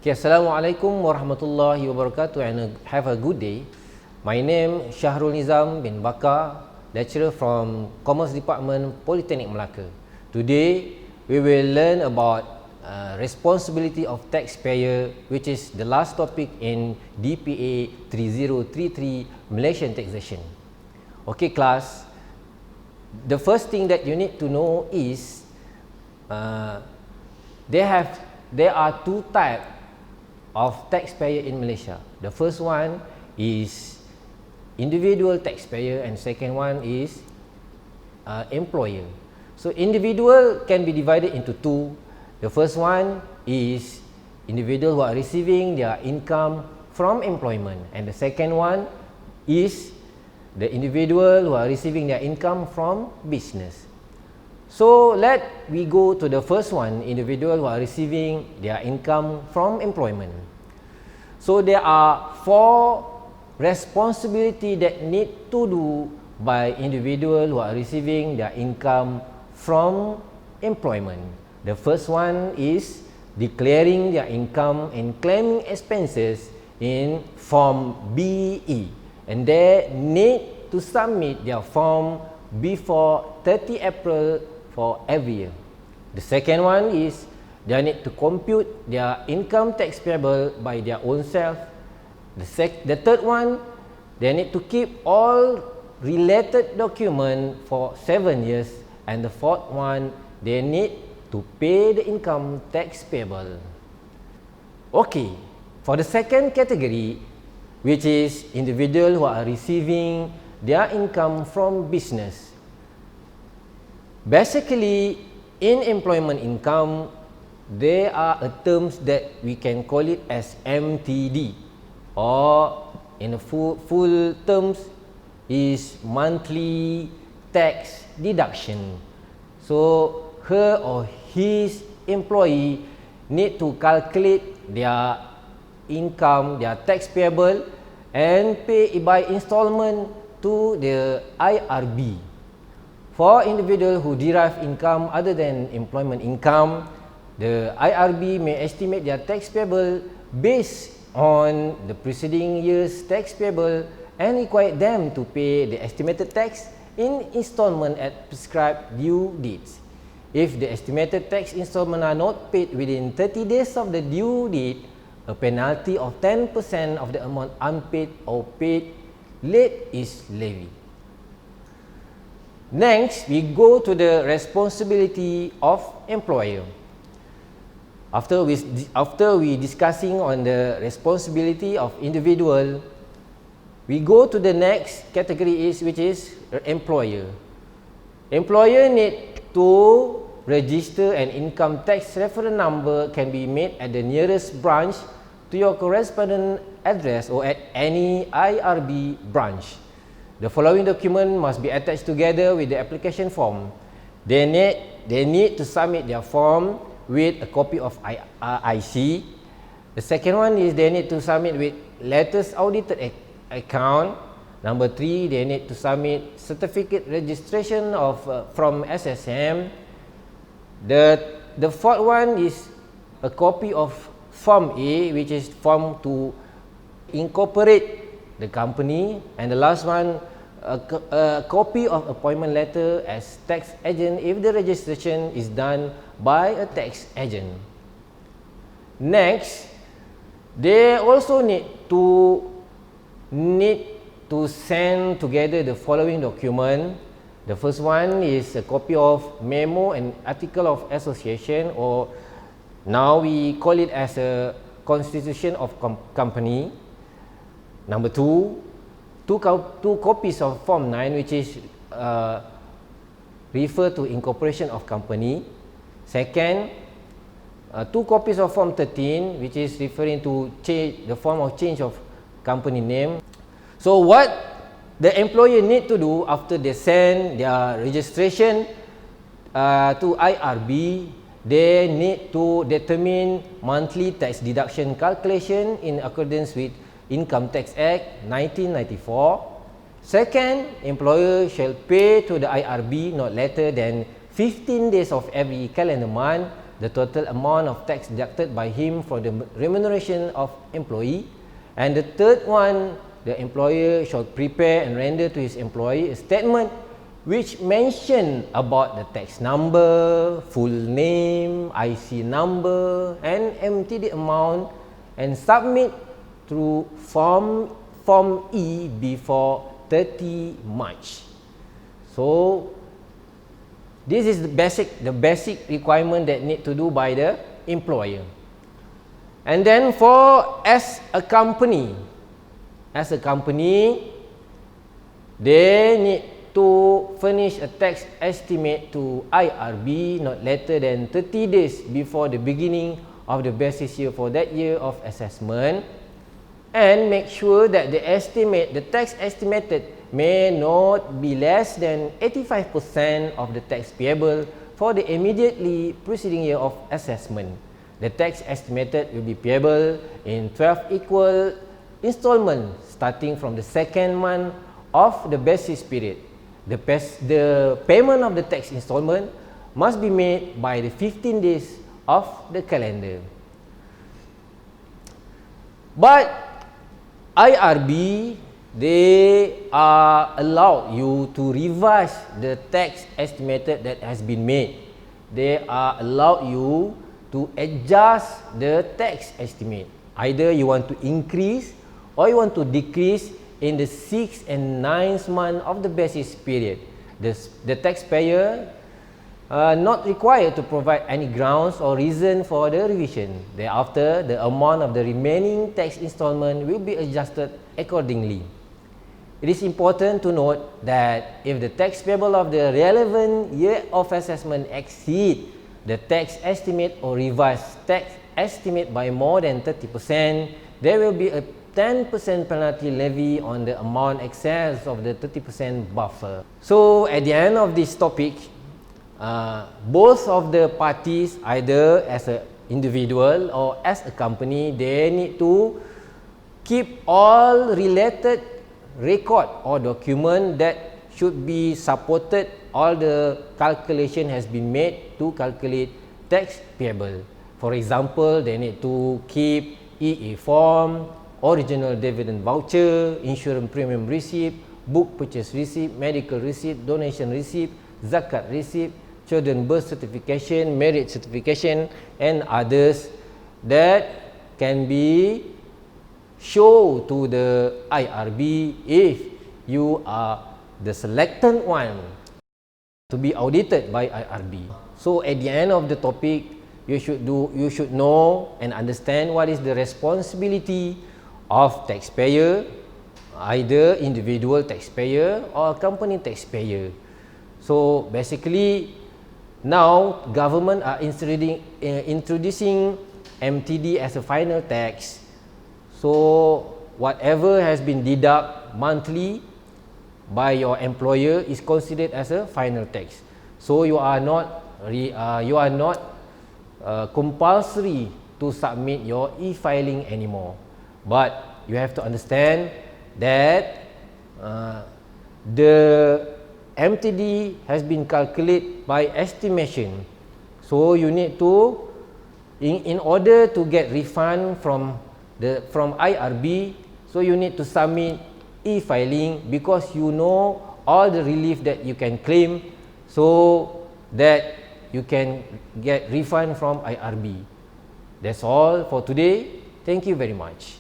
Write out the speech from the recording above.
Okay, Assalamualaikum warahmatullahi wabarakatuh and have a good day. My name is SHARULNIZAM bin Bakar, lecturer from Commerce Department, Politeknik Melaka. Today, we will learn about responsibility of taxpayer, which is the last topic in DPA 3033 Malaysian taxation. Okay class, the first thing that you need to know is there are two types of taxpayer in Malaysia. The first one is individual taxpayer and second one is employer. So individual can be divided into two. The first one is individual who are receiving their income from employment, and the second one is the individual who are receiving their income from business. So let we go to the first one, individual who are receiving their income from employment. So there are four responsibilities that need to do by individual who are receiving their income from employment. The first one is declaring their income and claiming expenses in Form BE, and they need to submit their form before 30 April for every year. The second one is they need to compute their income tax payable by their own self. The third one, they need to keep all related documents for 7 years, and the fourth one, they need to pay the income tax payable. Okay, for the second category, which is individual who are receiving their income from business. Basically, in employment income, there are terms that we can call it as MTD, or in a full terms is monthly tax deduction. So her or his employee need to calculate their income, their tax payable, and pay by installment to the IRB. For individual who derive income other than employment income, the IRB may estimate their tax payable based on the preceding year's tax payable and require them to pay the estimated tax in installment at prescribed due dates. If the estimated tax installment are not paid within 30 days of the due date, a penalty of 10% of the amount unpaid or paid late is levied. Next, we go to the responsibility of employer. After we discussing on the responsibility of individual, we go to the next category which is employer. Employer need to register an income tax reference number can be made at the nearest branch to your correspondent address or at any IRB branch. The following document must be attached together with the application form. They need to submit their form with a copy of IC. The second one is they need to submit with latest audited account. Number 3, they need to submit certificate registration from SSM. The fourth one is a copy of Form A, which is form to incorporate the company, and the last one, a copy of appointment letter as tax agent if the registration is done by a tax agent. Next, they also need to send together the following document. The first one is a copy of memo and article of association, or now we call it as a constitution of company. Number 2, two copies of Form 9, which is refer to incorporation of company. Second, 2 copies of Form 13, which is referring to the form of change of company name. So what the employer need to do after they send their registration to IRB, they need to determine monthly tax deduction calculation in accordance with Income Tax Act 1994. Second, employer shall pay to the IRB not later than 15 days of every calendar month the total amount of tax deducted by him for the remuneration of employee. And the third one, the employer shall prepare and render to his employee a statement which mention about the tax number, full name, IC number and MTD amount, and submit through Form E before 30 March. So this is the basic requirement that need to do by the employer. And then as a company, they need to furnish a tax estimate to IRB not later than 30 days before the beginning of the basis year for that year of assessment, and make sure that the tax estimated may not be less than 85% of the tax payable for the immediately preceding year of assessment. The tax estimated will be payable in 12 equal installments starting from the second month of the basis period. The payment of the tax installment must be made by the 15 days of the calendar. But IRB, they are allowed you to revise the tax estimated that has been made. They are allowed you to adjust the tax estimate. Either you want to increase or you want to decrease in the 6th and 9th month of the basis period. The taxpayer not required to provide any grounds or reason for the revision. Thereafter, the amount of the remaining tax installment will be adjusted accordingly. It is important to note that if the tax payable of the relevant year of assessment exceed the tax estimate or revised tax estimate by more than 30%, there will be a 10% penalty levy on the amount excess of the 30% buffer. So at the end of this topic, both of the parties, either as an individual or as a company, they need to keep all related record or document that should be supported. All the calculation has been made to calculate tax payable. For example, they need to keep EA form, original dividend voucher, insurance premium receipt, book purchase receipt, medical receipt, donation receipt, zakat receipt, children birth certification, marriage certification, and others that can be shown to the IRB if you are the selected one to be audited by IRB. So at the end of the topic, you should know and understand what is the responsibility of taxpayer, either individual taxpayer or company taxpayer. So basically, now government are introducing MTD as a final tax. So whatever has been deducted monthly by your employer is considered as a final tax. So you are not compulsory to submit your e-filing anymore. But you have to understand that the MTD has been calculated by estimation. So you need to, in order to get refund from IRB, so you need to submit e-filing because you know all the relief that you can claim, so that you can get refund from IRB. That's all for today. Thank you very much.